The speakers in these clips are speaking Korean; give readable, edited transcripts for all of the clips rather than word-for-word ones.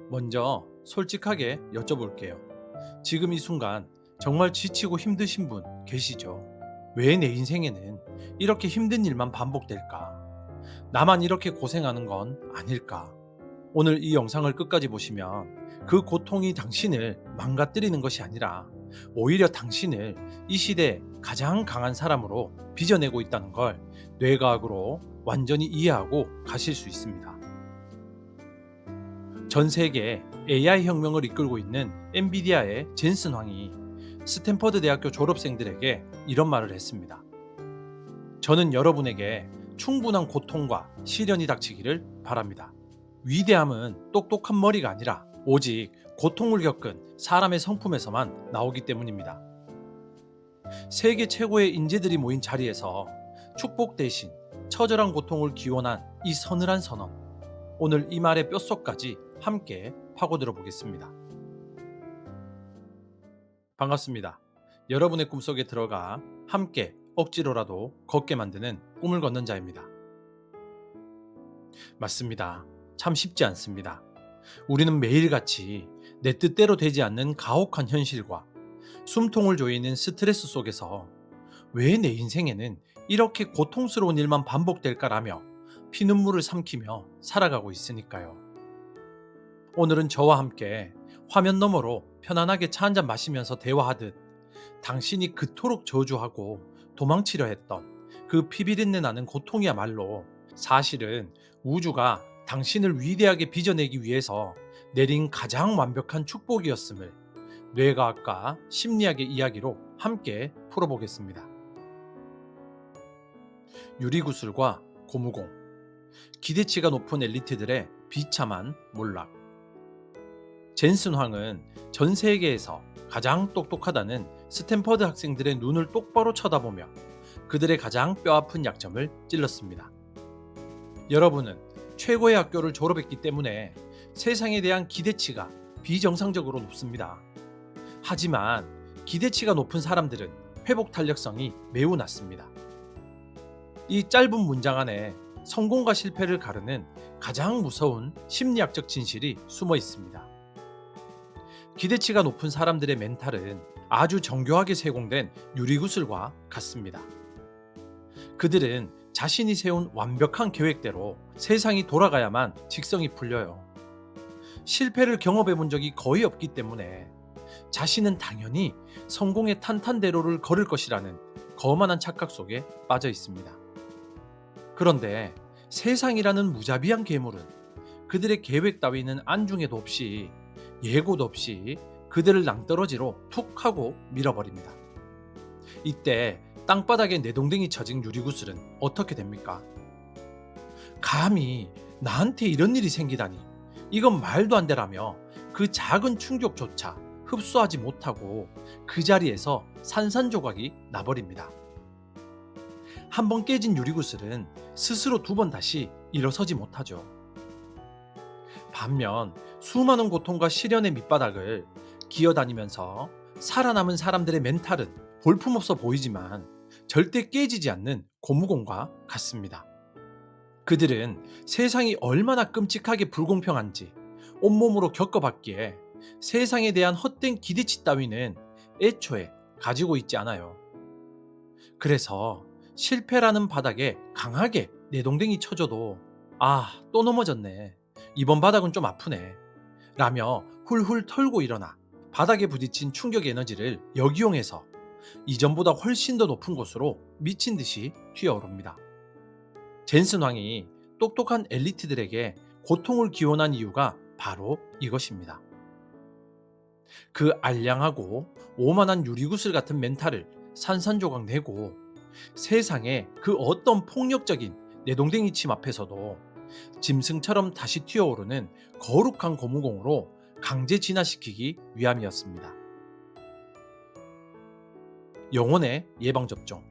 먼저 솔직하게 여쭤볼게요. 지금 이 순간 정말 지치고 힘드신 분 계시죠? 왜 내 인생에는 이렇게 힘든 일만 반복될까? 나만 이렇게 고생하는 건 아닐까? 오늘 이 영상을 끝까지 보시면 그 고통이 당신을 망가뜨리는 것이 아니라 오히려 당신을 이 시대의 가장 강한 사람으로 빚어내고 있다는 걸 뇌과학으로 완전히 이해하고 가실 수 있습니다. 전 세계 AI 혁명을 이끌고 있는 엔비디아의 젠슨 황이 스탠퍼드 대학교 졸업생들에게 이런 말을 했습니다. 저는 여러분에게 충분한 고통과 시련이 닥치기를 바랍니다. 위대함은 똑똑한 머리가 아니라 오직 고통을 겪은 사람의 성품에서만 나오기 때문입니다. 세계 최고의 인재들이 모인 자리에서 축복 대신 처절한 고통을 기원한 이 서늘한 선언. 오늘 이 말의 뼛속까지 함께 파고들어 보겠습니다. 반갑습니다. 여러분의 꿈속에 들어가 함께 억지로라도 걷게 만드는 꿈을 걷는 자입니다. 맞습니다. 참 쉽지 않습니다. 우리는 매일같이 내 뜻대로 되지 않는 가혹한 현실과 숨통을 조이는 스트레스 속에서 왜 내 인생에는 이렇게 고통스러운 일만 반복될까라며 피눈물을 삼키며 살아가고 있으니까요. 오늘은 저와 함께 화면 너머로 편안하게 차 한잔 마시면서 대화하듯 당신이 그토록 저주하고 도망치려 했던 그 피비린내 나는 고통이야말로 사실은 우주가 당신을 위대하게 빚어내기 위해서 내린 가장 완벽한 축복이었음을 뇌과학과 심리학의 이야기로 함께 풀어보겠습니다. 유리구슬과 고무공, 기대치가 높은 엘리트들의 비참한 몰락. 젠슨 황은 전 세계에서 가장 똑똑하다는 스탠퍼드 학생들의 눈을 똑바로 쳐다보며 그들의 가장 뼈아픈 약점을 찔렀습니다. 여러분은 최고의 학교를 졸업했기 때문에 세상에 대한 기대치가 비정상적으로 높습니다. 하지만 기대치가 높은 사람들은 회복 탄력성이 매우 낮습니다. 이 짧은 문장 안에 성공과 실패를 가르는 가장 무서운 심리학적 진실이 숨어 있습니다. 기대치가 높은 사람들의 멘탈은 아주 정교하게 세공된 유리구슬과 같습니다. 그들은 자신이 세운 완벽한 계획대로 세상이 돌아가야만 직성이 풀려요. 실패를 경험해 본 적이 거의 없기 때문에 자신은 당연히 성공의 탄탄대로를 걸을 것이라는 거만한 착각 속에 빠져 있습니다. 그런데 세상이라는 무자비한 괴물은 그들의 계획 따위는 안중에도 없이 예고도 없이 그들을 낭떠러지로 툭 하고 밀어버립니다. 이때 땅바닥에 내동댕이 쳐진 유리구슬은 어떻게 됩니까? 감히 나한테 이런 일이 생기다니, 이건 말도 안 되라며 그 작은 충격조차 흡수하지 못하고 그 자리에서 산산조각이 나버립니다. 한번 깨진 유리구슬은 스스로 두 번 다시 일어서지 못하죠. 반면 수많은 고통과 시련의 밑바닥을 기어다니면서 살아남은 사람들의 멘탈은 볼품없어 보이지만 절대 깨지지 않는 고무공과 같습니다. 그들은 세상이 얼마나 끔찍하게 불공평한지 온몸으로 겪어봤기에 세상에 대한 헛된 기대치 따위는 애초에 가지고 있지 않아요. 그래서 실패라는 바닥에 강하게 내동댕이 쳐줘도 또 넘어졌네. 이번 바닥은 좀 아프네. 라며 훌훌 털고 일어나 바닥에 부딪힌 충격 에너지를 역이용해서 이전보다 훨씬 더 높은 곳으로 미친 듯이 튀어오릅니다. 젠슨 왕이 똑똑한 엘리트들에게 고통을 기원한 이유가 바로 이것입니다. 그 알량하고 오만한 유리구슬 같은 멘탈을 산산조각 내고 세상의 그 어떤 폭력적인 내동댕이 침 앞에서도 짐승처럼 다시 튀어오르는 거룩한 고무공으로 강제 진화시키기 위함이었습니다. 영혼의 예방접종,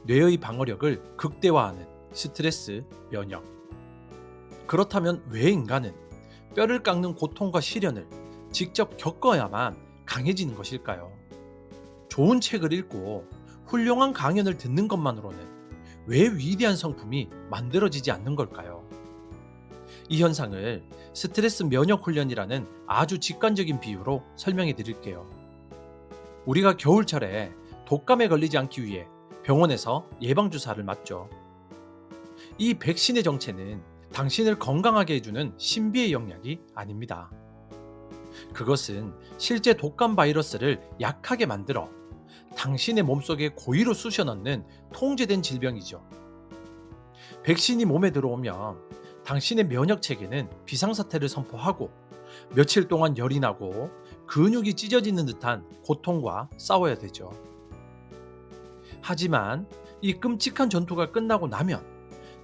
뇌의 방어력을 극대화하는 스트레스 면역. 그렇다면 왜 인간은 뼈를 깎는 고통과 시련을 직접 겪어야만 강해지는 것일까요? 좋은 책을 읽고 훌륭한 강연을 듣는 것만으로는 왜 위대한 성품이 만들어지지 않는 걸까요? 이 현상을 스트레스 면역 훈련이라는 아주 직관적인 비유로 설명해 드릴게요. 우리가 겨울철에 독감에 걸리지 않기 위해 병원에서 예방주사를 맞죠. 이 백신의 정체는 당신을 건강하게 해주는 신비의 영약이 아닙니다. 그것은 실제 독감 바이러스를 약하게 만들어 당신의 몸속에 고의로 쑤셔 넣는 통제된 질병이죠. 백신이 몸에 들어오면 당신의 면역 체계는 비상사태를 선포하고 며칠 동안 열이 나고 근육이 찢어지는 듯한 고통과 싸워야 되죠. 하지만 이 끔찍한 전투가 끝나고 나면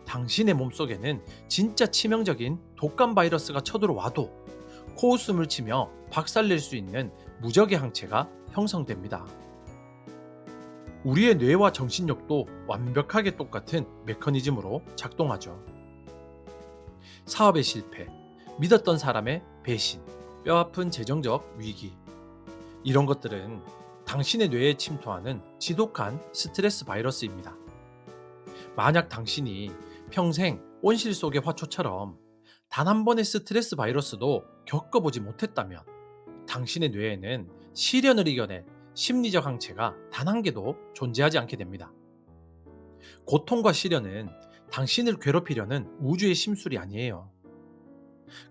당신의 몸속에는 진짜 치명적인 독감 바이러스가 쳐들어와도 코웃음을 치며 박살낼 수 있는 무적의 항체가 형성됩니다. 우리의 뇌와 정신력도 완벽하게 똑같은 메커니즘으로 작동하죠. 사업의 실패, 믿었던 사람의 배신, 뼈아픈 재정적 위기. 이런 것들은 당신의 뇌에 침투하는 지독한 스트레스 바이러스입니다. 만약 당신이 평생 온실 속의 화초처럼 단 한 번의 스트레스 바이러스도 겪어보지 못했다면 당신의 뇌에는 시련을 이겨낼 심리적 항체가 단 한 개도 존재하지 않게 됩니다. 고통과 시련은 당신을 괴롭히려는 우주의 심술이 아니에요.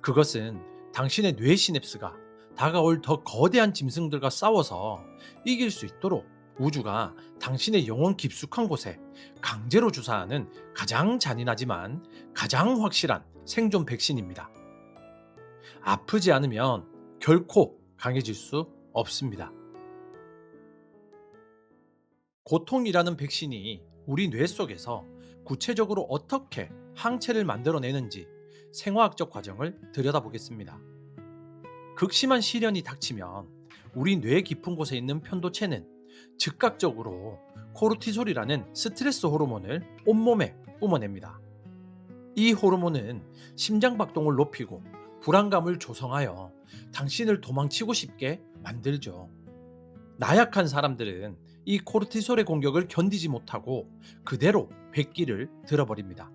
그것은 당신의 뇌 시냅스가 다가올 더 거대한 짐승들과 싸워서 이길 수 있도록 우주가 당신의 영혼 깊숙한 곳에 강제로 주사하는 가장 잔인하지만 가장 확실한 생존 백신입니다. 아프지 않으면 결코 강해질 수 없습니다. 고통이라는 백신이 우리 뇌 속에서 구체적으로 어떻게 항체를 만들어내는지 생화학적 과정을 들여다보겠습니다. 극심한 시련이 닥치면 우리 뇌 깊은 곳에 있는 편도체는 즉각적으로 코르티솔이라는 스트레스 호르몬을 온몸에 뿜어냅니다. 이 호르몬은 심장 박동을 높이고 불안감을 조성하여 당신을 도망치고 싶게 만들죠. 나약한 사람들은 이 코르티솔의 공격을 견디지 못하고 그대로 백기를 들어버립니다.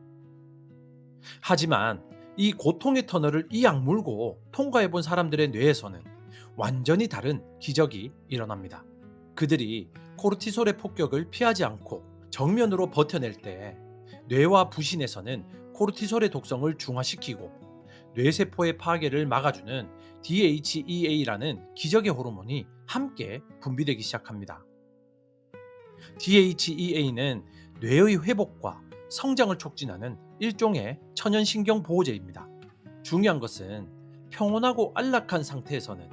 하지만 이 고통의 터널을 이 악물고 통과해 본 사람들의 뇌에서는 완전히 다른 기적이 일어납니다. 그들이 코르티솔의 폭격을 피하지 않고 정면으로 버텨낼 때 뇌와 부신에서는 코르티솔의 독성을 중화시키고 뇌세포의 파괴를 막아주는 DHEA라는 기적의 호르몬이 함께 분비되기 시작합니다. DHEA는 뇌의 회복과 성장을 촉진하는 일종의 천연신경 보호제입니다. 중요한 것은 평온하고 안락한 상태에서는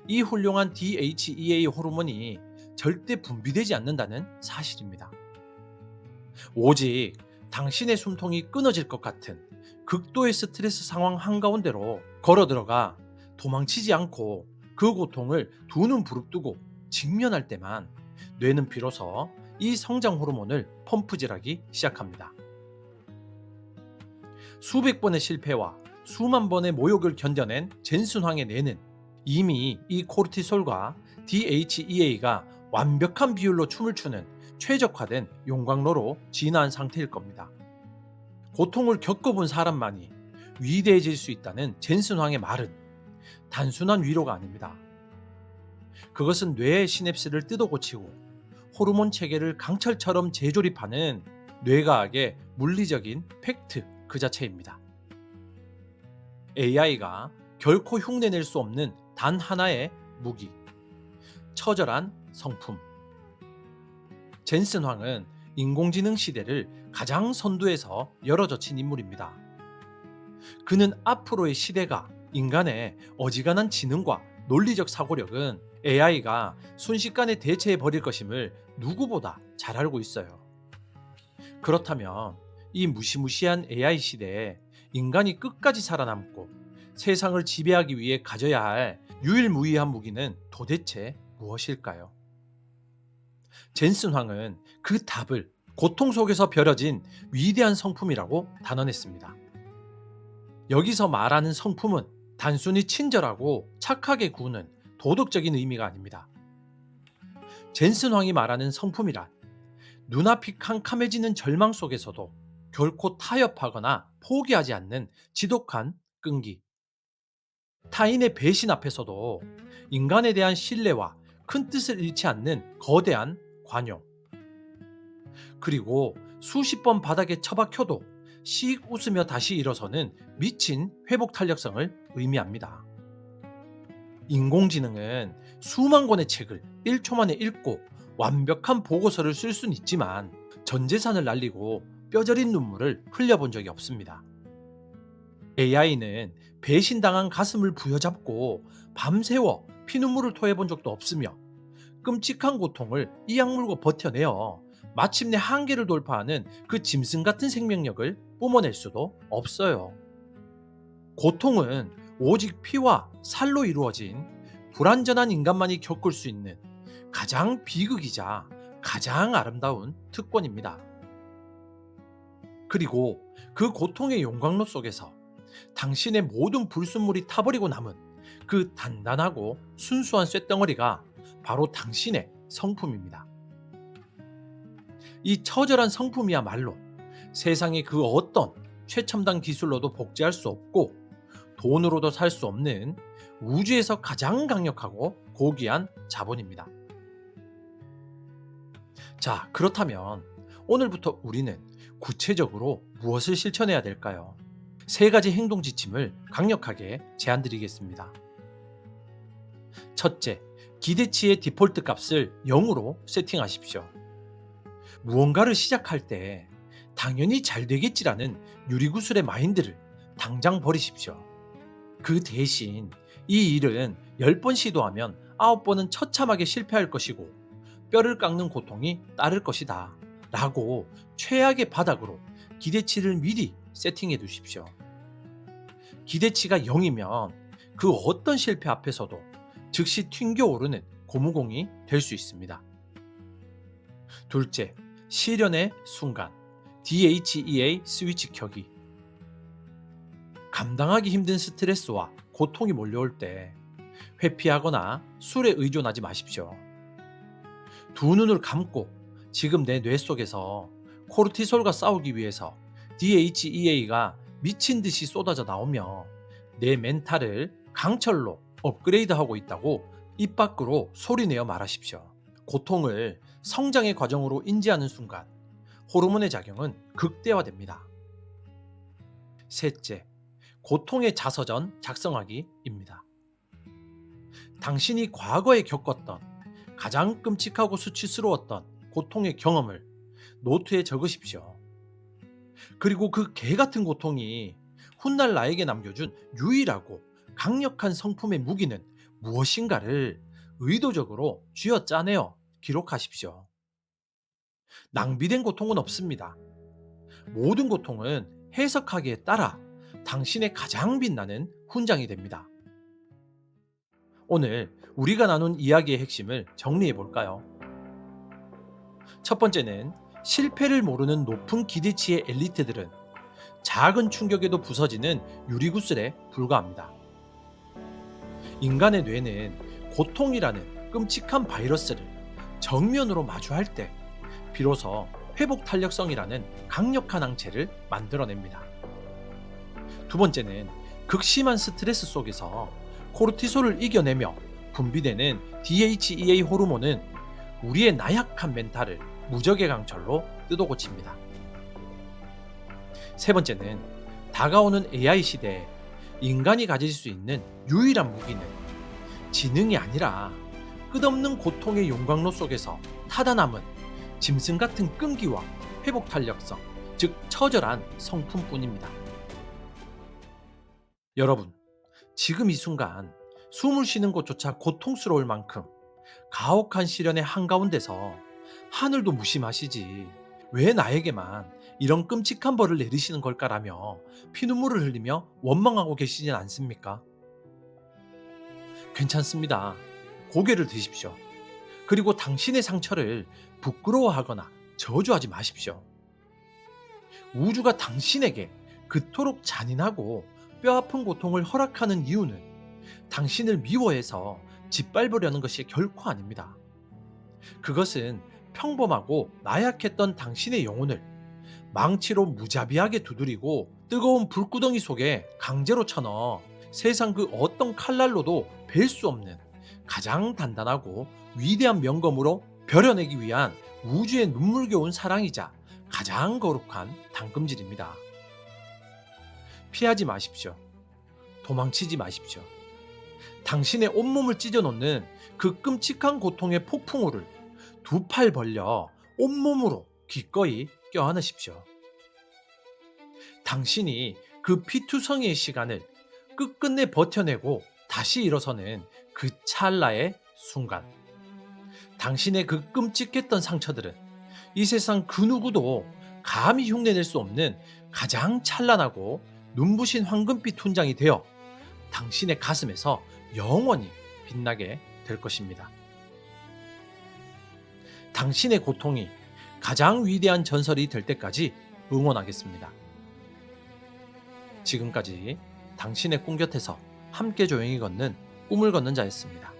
이 훌륭한 DHEA 호르몬이 절대 분비되지 않는다는 사실입니다. 오직 당신의 숨통이 끊어질 것 같은 극도의 스트레스 상황 한가운데로 걸어 들어가 도망치지 않고 그 고통을 두 눈 부릅뜨고 직면할 때만 뇌는 비로소 이 성장 호르몬을 펌프질하기 시작합니다. 수백 번의 실패와 수만 번의 모욕을 견뎌낸 젠슨황의 뇌는 이미 이 코르티솔과 DHEA가 완벽한 비율로 춤을 추는 최적화된 용광로로 진화한 상태일 겁니다. 고통을 겪어본 사람만이 위대해질 수 있다는 젠슨황의 말은 단순한 위로가 아닙니다. 그것은 뇌의 시냅스를 뜯어고치고 호르몬 체계를 강철처럼 재조립하는 뇌과학의 물리적인 팩트 그 자체입니다. AI가 결코 흉내낼 수 없는 단 하나의 무기, 처절한 성품. 젠슨 황은 인공지능 시대를 가장 선두에서 열어젖힌 인물입니다. 그는 앞으로의 시대가 인간의 어지간한 지능과 논리적 사고력은 AI가 순식간에 대체해 버릴 것임을 누구보다 잘 알고 있어요. 그렇다면 이 무시무시한 AI 시대에 인간이 끝까지 살아남고 세상을 지배하기 위해 가져야 할 유일무이한 무기는 도대체 무엇일까요? 젠슨 황은 그 답을 고통 속에서 벼려진 위대한 성품이라고 단언했습니다. 여기서 말하는 성품은 단순히 친절하고 착하게 구는 도덕적인 의미가 아닙니다. 젠슨 황이 말하는 성품이란 눈앞이 캄캄해지는 절망 속에서도 결코 타협하거나 포기하지 않는 지독한 끈기, 타인의 배신 앞에서도 인간에 대한 신뢰와 큰 뜻을 잃지 않는 거대한 관용, 그리고 수십 번 바닥에 처박혀도 씩 웃으며 다시 일어서는 미친 회복 탄력성을 의미합니다. 인공지능은 수만 권의 책을 1초 만에 읽고 완벽한 보고서를 쓸 수는 있지만 전 재산을 날리고 뼈저린 눈물을 흘려본 적이 없습니다. AI는 배신당한 가슴을 부여잡고 밤새워 피눈물을 토해본 적도 없으며 끔찍한 고통을 이악물고 버텨내어 마침내 한계를 돌파하는 그 짐승 같은 생명력을 뿜어낼 수도 없어요. 고통은 오직 피와 살로 이루어진 불완전한 인간만이 겪을 수 있는 가장 비극이자 가장 아름다운 특권입니다. 그리고 그 고통의 용광로 속에서 당신의 모든 불순물이 타버리고 남은 그 단단하고 순수한 쇳덩어리가 바로 당신의 성품입니다. 이 처절한 성품이야말로 세상의 그 어떤 최첨단 기술로도 복제할 수 없고 돈으로도 살 수 없는 우주에서 가장 강력하고 고귀한 자본입니다. 자, 그렇다면 오늘부터 우리는 구체적으로 무엇을 실천해야 될까요? 세 가지 행동 지침을 강력하게 제안드리겠습니다. 첫째, 기대치의 디폴트 값을 0으로 세팅하십시오. 무언가를 시작할 때 당연히 잘 되겠지라는 유리구슬의 마인드를 당장 버리십시오. 그 대신 이 일은 10번 시도하면 9번은 처참하게 실패할 것이고 뼈를 깎는 고통이 따를 것이다 라고 최악의 바닥으로 기대치를 미리 세팅해 두십시오. 기대치가 0이면 그 어떤 실패 앞에서도 즉시 튕겨오르는 고무공이 될 수 있습니다. 둘째, 실현의 순간 DHEA 스위치 켜기. 감당하기 힘든 스트레스와 고통이 몰려올 때 회피하거나 술에 의존하지 마십시오. 두 눈을 감고 지금 내 뇌 속에서 코르티솔과 싸우기 위해서 DHEA가 미친 듯이 쏟아져 나오며 내 멘탈을 강철로 업그레이드하고 있다고 입 밖으로 소리내어 말하십시오. 고통을 성장의 과정으로 인지하는 순간 호르몬의 작용은 극대화됩니다. 셋째, 고통의 자서전 작성하기입니다. 당신이 과거에 겪었던 가장 끔찍하고 수치스러웠던 고통의 경험을 노트에 적으십시오. 그리고 그 개같은 고통이 훗날 나에게 남겨준 유일하고 강력한 성품의 무기는 무엇인가를 의도적으로 쥐어짜내어 기록하십시오. 낭비된 고통은 없습니다. 모든 고통은 해석하기에 따라 당신의 가장 빛나는 훈장이 됩니다. 오늘 우리가 나눈 이야기의 핵심을 정리해 볼까요? 첫 번째는 실패를 모르는 높은 기대치의 엘리트들은 작은 충격에도 부서지는 유리구슬에 불과합니다. 인간의 뇌는 고통이라는 끔찍한 바이러스를 정면으로 마주할 때 비로소 회복 탄력성이라는 강력한 항체를 만들어냅니다. 두 번째는 극심한 스트레스 속에서 코르티솔을 이겨내며 분비되는 DHEA 호르몬은 우리의 나약한 멘탈을 무적의 강철로 뜯어고칩니다. 세 번째는 다가오는 AI 시대에 인간이 가질 수 있는 유일한 무기는 지능이 아니라 끝없는 고통의 용광로 속에서 타다 남은 짐승 같은 끈기와 회복 탄력성, 즉 처절한 성품뿐입니다. 여러분, 지금 이 순간 숨을 쉬는 것조차 고통스러울 만큼 가혹한 시련의 한가운데서 하늘도 무심하시지 왜 나에게만 이런 끔찍한 벌을 내리시는 걸까라며 피눈물을 흘리며 원망하고 계시진 않습니까? 괜찮습니다. 고개를 드십시오. 그리고 당신의 상처를 부끄러워하거나 저주하지 마십시오. 우주가 당신에게 그토록 잔인하고 뼈아픈 고통을 허락하는 이유는 당신을 미워해서 짓밟으려는 것이 결코 아닙니다. 그것은 평범하고 나약했던 당신의 영혼을 망치로 무자비하게 두드리고 뜨거운 불구덩이 속에 강제로 쳐넣어 세상 그 어떤 칼날로도 벨 수 없는 가장 단단하고 위대한 명검으로 벼려내기 위한 우주의 눈물겨운 사랑이자 가장 거룩한 당금질입니다. 피하지 마십시오. 도망치지 마십시오. 당신의 온몸을 찢어놓는 그 끔찍한 고통의 폭풍우를 두 팔 벌려 온몸으로 기꺼이 껴안으십시오. 당신이 그 피투성이의 시간을 끝끝내 버텨내고 다시 일어서는 그 찰나의 순간, 당신의 그 끔찍했던 상처들은 이 세상 그 누구도 감히 흉내낼 수 없는 가장 찬란하고 눈부신 황금빛 훈장이 되어 당신의 가슴에서 영원히 빛나게 될 것입니다. 당신의 고통이 가장 위대한 전설이 될 때까지 응원하겠습니다. 지금까지 당신의 꿈 곁에서 함께 조용히 걷는 꿈을 걷는 자였습니다.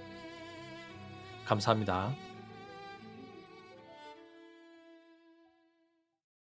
감사합니다.